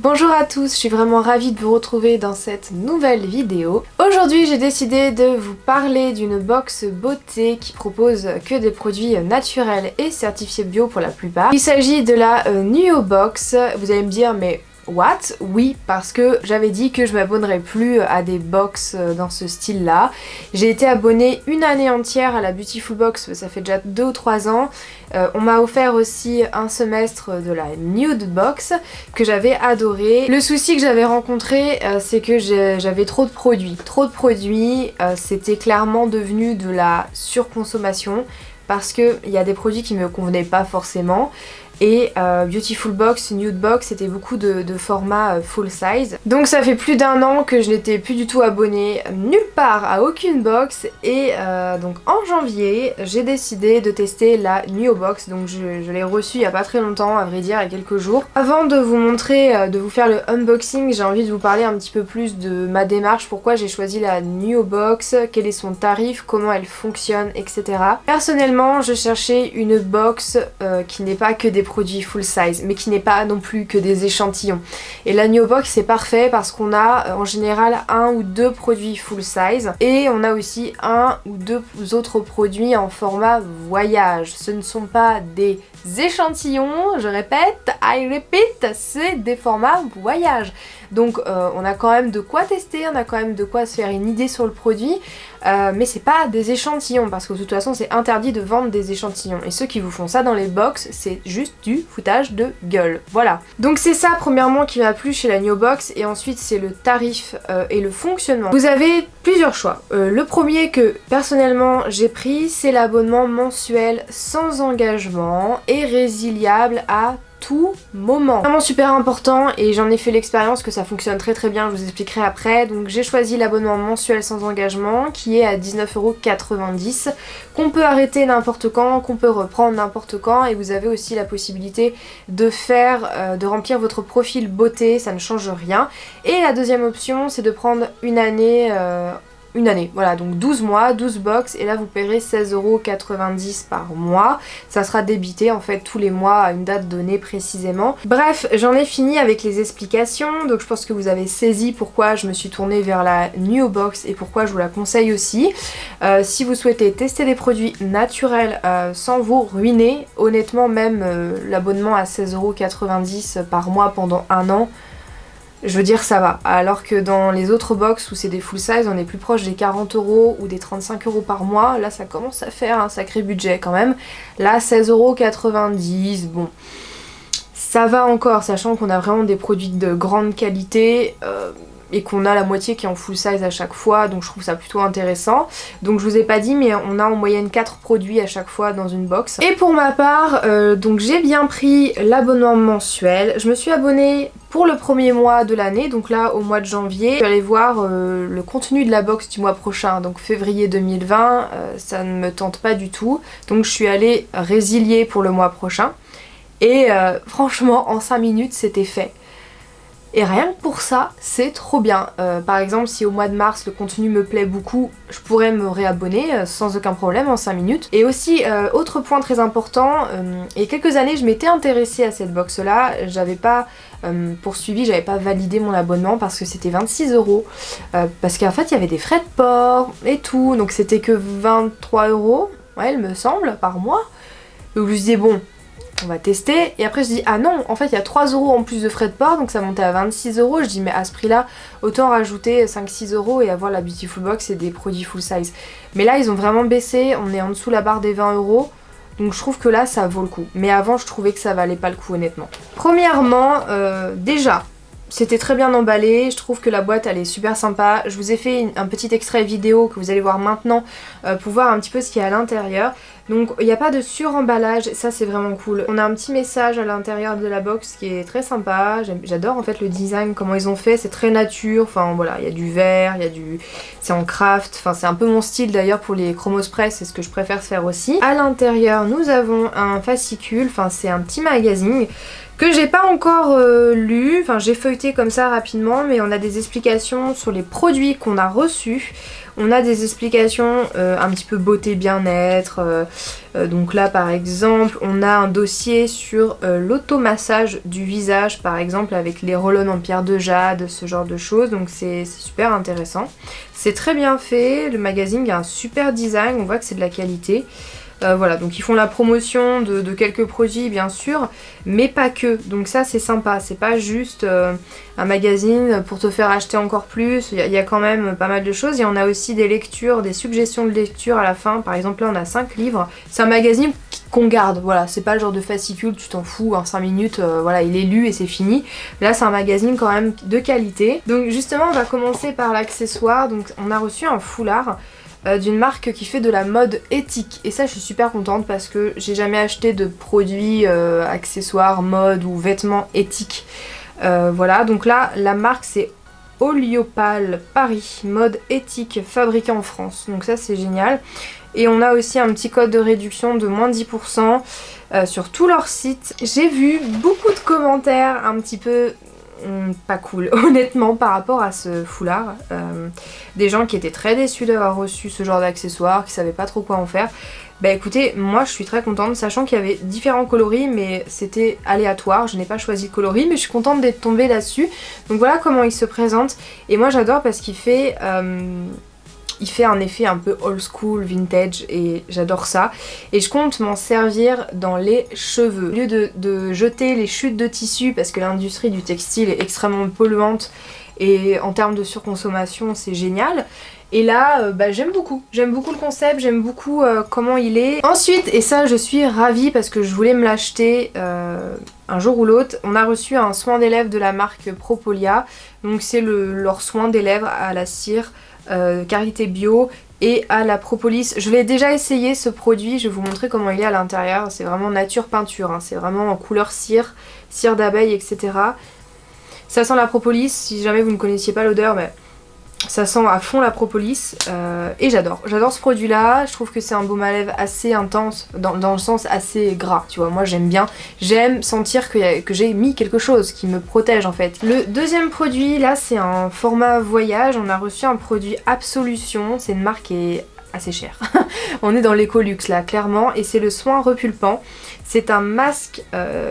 Bonjour à tous, je suis vraiment ravie de vous retrouver dans cette nouvelle vidéo. Aujourd'hui j'ai décidé de vous parler d'une box beauté qui propose que des produits naturels et certifiés bio pour la plupart. Il s'agit de la Nuobox. Vous allez me dire mais what? Oui, parce que j'avais dit que je m'abonnerais plus à des box dans ce style là. J'ai été abonnée une année entière à la Beautiful Box, ça fait déjà 2 ou 3 ans. On m'a offert aussi un semestre de la Nude Box que j'avais adoré. Le souci que j'avais rencontré c'est que j'avais trop de produits. C'était clairement devenu de la surconsommation parce qu'il y a des produits qui me convenaient pas forcément. Et Beautiful Box, Nude Box, c'était beaucoup de format full size. Donc ça fait plus d'1 an que je n'étais plus du tout abonnée nulle part à aucune box. Et donc en janvier, j'ai décidé de tester la Nuobox. Donc je l'ai reçue il y a pas très longtemps, à vrai dire, il y a quelques jours. Avant de vous montrer, de vous faire le unboxing, j'ai envie de vous parler un petit peu plus de ma démarche, pourquoi j'ai choisi la Nuobox, quel est son tarif, comment elle fonctionne, etc. Personnellement, je cherchais une box qui n'est pas que des produits full size, mais qui n'est pas non plus que des échantillons. Et la Nuobox c'est parfait parce qu'on a en général 1 ou 2 produits full size et on a aussi 1 ou 2 autres produits en format voyage. Ce ne sont pas des échantillons, je répète, I repeat, c'est des formats voyage. Donc on a quand même de quoi tester, on a quand même de quoi se faire une idée sur le produit, mais c'est pas des échantillons parce que de toute façon c'est interdit de vendre des échantillons et ceux qui vous font ça dans les box c'est juste du foutage de gueule, voilà. Donc c'est ça premièrement qui m'a plu chez la Nuobox et ensuite c'est le tarif et le fonctionnement. Vous avez plusieurs choix. Le premier que personnellement j'ai pris c'est l'abonnement mensuel sans engagement et résiliable à tout moment. Vraiment super important et j'en ai fait l'expérience que ça fonctionne très bien, je vous expliquerai après. Donc j'ai choisi l'abonnement mensuel sans engagement qui est à 19,90 €, qu'on peut arrêter n'importe quand, qu'on peut reprendre n'importe quand et vous avez aussi la possibilité de de remplir votre profil beauté, ça ne change rien. Et la deuxième option c'est de prendre une année, voilà, donc 12 mois, 12 box, et là vous paierez 16,90 € par mois. Ça sera débité en fait tous les mois à une date donnée précisément. Bref, j'en ai fini avec les explications, donc je pense que vous avez saisi pourquoi je me suis tournée vers la Nuobox et pourquoi je vous la conseille aussi. Si vous souhaitez tester des produits naturels sans vous ruiner, honnêtement même l'abonnement à 16,90 € par mois pendant 1 an, je veux dire ça va, alors que dans les autres box où c'est des full size on est plus proche des 40 € ou des 35 € par mois, là ça commence à faire un sacré budget quand même. Là 16,90 €, bon ça va encore, sachant qu'on a vraiment des produits de grande qualité et qu'on a la moitié qui est en full size à chaque fois, donc je trouve ça plutôt intéressant. Donc je vous ai pas dit mais on a en moyenne 4 produits à chaque fois dans une box. Et pour ma part, donc j'ai bien pris l'abonnement mensuel, je me suis abonnée pour le premier mois de l'année, donc là au mois de janvier. Je suis allée voir le contenu de la box du mois prochain, donc février 2020, ça ne me tente pas du tout, donc je suis allée résilier pour le mois prochain. Et franchement en 5 minutes c'était fait. Et rien que pour ça, c'est trop bien. Par exemple, si au mois de mars le contenu me plaît beaucoup, je pourrais me réabonner sans aucun problème en 5 minutes. Et aussi, autre point très important, il y a quelques années je m'étais intéressée à cette box là, j'avais pas poursuivi, j'avais pas validé mon abonnement parce que c'était 26 €. Parce qu'en fait il y avait des frais de port et tout, donc c'était que 23 €, ouais il me semble, par mois. Donc je me disais bon, on va tester, et après je dis ah non en fait il y a 3 € en plus de frais de port donc ça montait à 26 €. Je dis mais à ce prix là autant rajouter 5-6 € et avoir la Beautiful Box et des produits full size. Mais là ils ont vraiment baissé, on est en dessous la barre des 20 €, donc je trouve que là ça vaut le coup. Mais avant je trouvais que ça valait pas le coup honnêtement. Premièrement déjà c'était très bien emballé, je trouve que la boîte elle est super sympa. Je vous ai fait un petit extrait vidéo que vous allez voir maintenant pour voir un petit peu ce qu'il y a à l'intérieur. Donc il n'y a pas de suremballage, ça c'est vraiment cool. On a un petit message à l'intérieur de la box qui est très sympa, j'adore en fait le design, comment ils ont fait, c'est très nature, enfin voilà, il y a du verre, il y a du... c'est en craft, enfin c'est un peu mon style d'ailleurs pour les Chromospress, c'est ce que je préfère faire aussi. À l'intérieur nous avons un fascicule, enfin c'est un petit magazine que j'ai pas encore lu, enfin j'ai feuilleté comme ça rapidement, mais on a des explications sur les produits qu'on a reçus. On a des explications un petit peu beauté bien-être, donc là par exemple on a un dossier sur l'automassage du visage par exemple avec les roll-on en pierre de jade, ce genre de choses, donc c'est super intéressant. C'est très bien fait, le magazine a un super design, on voit que c'est de la qualité. Voilà, donc ils font la promotion de quelques produits bien sûr, mais pas que, donc ça c'est sympa, c'est pas juste un magazine pour te faire acheter encore plus, il y a quand même pas mal de choses, et on a aussi des lectures, des suggestions de lecture à la fin, par exemple là on a 5 livres, c'est un magazine qu'on garde, voilà, c'est pas le genre de fascicule, tu t'en fous, en 5 minutes, voilà, il est lu et c'est fini, là c'est un magazine quand même de qualité. Donc justement on va commencer par l'accessoire, donc on a reçu un foulard, d'une marque qui fait de la mode éthique, et ça je suis super contente parce que j'ai jamais acheté de produits accessoires, mode ou vêtements éthiques. Voilà, donc là la marque c'est Oliopal Paris, mode éthique fabriqué en France, donc ça c'est génial. Et on a aussi un petit code de réduction de moins 10% sur tout leur site. J'ai vu beaucoup de commentaires un petit peu pas cool honnêtement par rapport à ce foulard, des gens qui étaient très déçus d'avoir reçu ce genre d'accessoires, qui savaient pas trop quoi en faire. Bah écoutez, moi je suis très contente, sachant qu'il y avait différents coloris mais c'était aléatoire, je n'ai pas choisi de coloris, mais je suis contente d'être tombée là-dessus. Donc voilà comment il se présente, et moi j'adore parce qu'il fait un effet un peu old school, vintage, et j'adore ça. Et je compte m'en servir dans les cheveux. Au lieu de jeter les chutes de tissu, parce que l'industrie du textile est extrêmement polluante, et en termes de surconsommation c'est génial. Et là, j'aime beaucoup le concept, j'aime beaucoup comment il est. Ensuite, et ça je suis ravie parce que je voulais me l'acheter un jour ou l'autre, on a reçu un soin des lèvres de la marque Propolia. Donc c'est leur soin des lèvres à la cire, karité bio et à la propolis. Je l'ai déjà essayé ce produit, je vais vous montrer comment il est à l'intérieur. C'est vraiment nature peinture, hein. C'est vraiment en couleur cire, cire d'abeille, etc. Ça sent la propolis, si jamais vous ne connaissiez pas l'odeur, mais ça sent à fond la propolis, et j'adore ce produit là. Je trouve que c'est un baume à lèvres assez intense, dans le sens assez gras, tu vois, moi j'aime bien, j'aime sentir que j'ai mis quelque chose qui me protège en fait. Le deuxième produit là c'est un format voyage, on a reçu un produit Absolution, c'est une marque qui est assez chère. On est dans l'éco-luxe là clairement, et c'est le soin repulpant. C'est un masque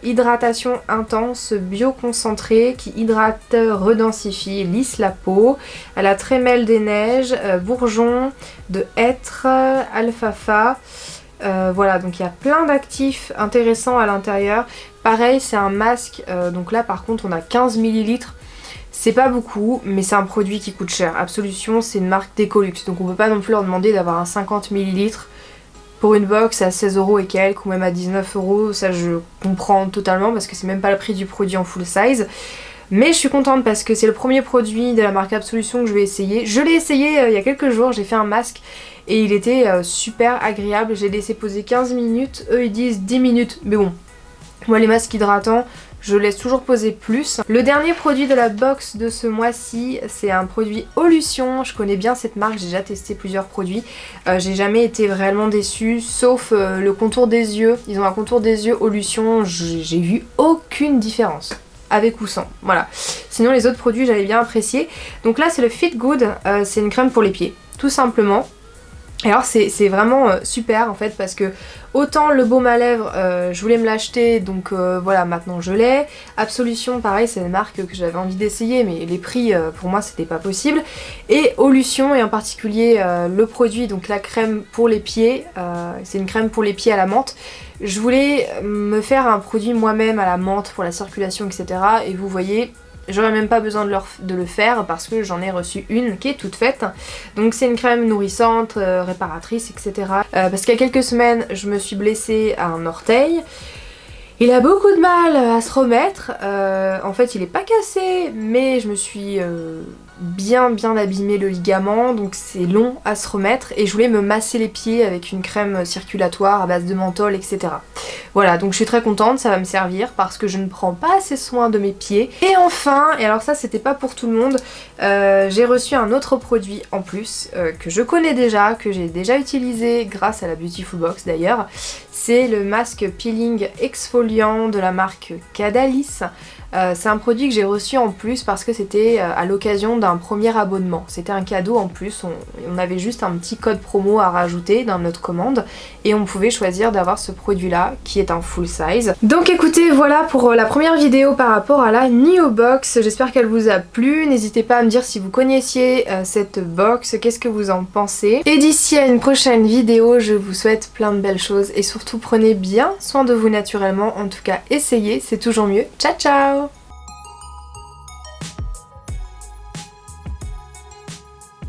hydratation intense bioconcentré qui hydrate, redensifie, lisse la peau. Elle a trémel des neiges, bourgeon de hêtre, alfalfa. Voilà, donc il y a plein d'actifs intéressants à l'intérieur. Pareil, c'est un masque, donc là par contre on a 15 ml. C'est pas beaucoup, mais c'est un produit qui coûte cher. Absolution, c'est une marque d'éco-luxe, donc on peut pas non plus leur demander d'avoir un 50 ml pour une box à 16 € et quelques, ou même à 19 €. Ça je comprends totalement parce que c'est même pas le prix du produit en full size. Mais je suis contente parce que c'est le premier produit de la marque Absolution que je vais essayer. Je l'ai essayé il y a quelques jours, j'ai fait un masque et il était super agréable. J'ai laissé poser 15 minutes, eux ils disent 10 minutes, mais bon, moi les masques hydratants, je laisse toujours poser plus. Le dernier produit de la box de ce mois-ci, c'est un produit Olution. Je connais bien cette marque, j'ai déjà testé plusieurs produits. J'ai jamais été vraiment déçue, sauf le contour des yeux. Ils ont un contour des yeux Olution, j'ai vu aucune différence. Avec ou sans, voilà. Sinon les autres produits j'avais bien apprécié. Donc là c'est le Fit Good, c'est une crème pour les pieds, tout simplement. Et alors c'est vraiment super en fait, parce que autant le baume à lèvres je voulais me l'acheter, donc voilà, maintenant je l'ai. Absolution pareil, c'est une marque que j'avais envie d'essayer, mais les prix pour moi c'était pas possible. Et Olution, et en particulier le produit, donc la crème pour les pieds, c'est une crème pour les pieds à la menthe. Je voulais me faire un produit moi-même à la menthe pour la circulation, etc. Et vous voyez, j'aurais même pas besoin de le faire parce que j'en ai reçu une qui est toute faite. Donc c'est une crème nourrissante, réparatrice, etc. Parce qu'il y a quelques semaines, je me suis blessée à un orteil. Il a beaucoup de mal à se remettre. En fait, il est pas cassé, mais je me suis bien abîmé le ligament, donc c'est long à se remettre et je voulais me masser les pieds avec une crème circulatoire à base de menthol, etc. Voilà, donc je suis très contente, ça va me servir parce que je ne prends pas assez soin de mes pieds. Et enfin, et alors ça c'était pas pour tout le monde, j'ai reçu un autre produit en plus que je connais déjà, que j'ai déjà utilisé grâce à la Beautiful Box d'ailleurs. C'est le masque peeling exfoliant de la marque Cadalis. C'est un produit que j'ai reçu en plus parce que c'était à l'occasion d'un premier abonnement. C'était un cadeau en plus, on avait juste un petit code promo à rajouter dans notre commande et on pouvait choisir d'avoir ce produit là qui est un full size. Donc écoutez, voilà pour la première vidéo par rapport à la Neo Box. J'espère qu'elle vous a plu. N'hésitez pas à me dire si vous connaissiez cette box, qu'est-ce que vous en pensez. Et d'ici à une prochaine vidéo, je vous souhaite plein de belles choses et surtout prenez bien soin de vous naturellement. En tout cas, essayez, c'est toujours mieux. Ciao ciao!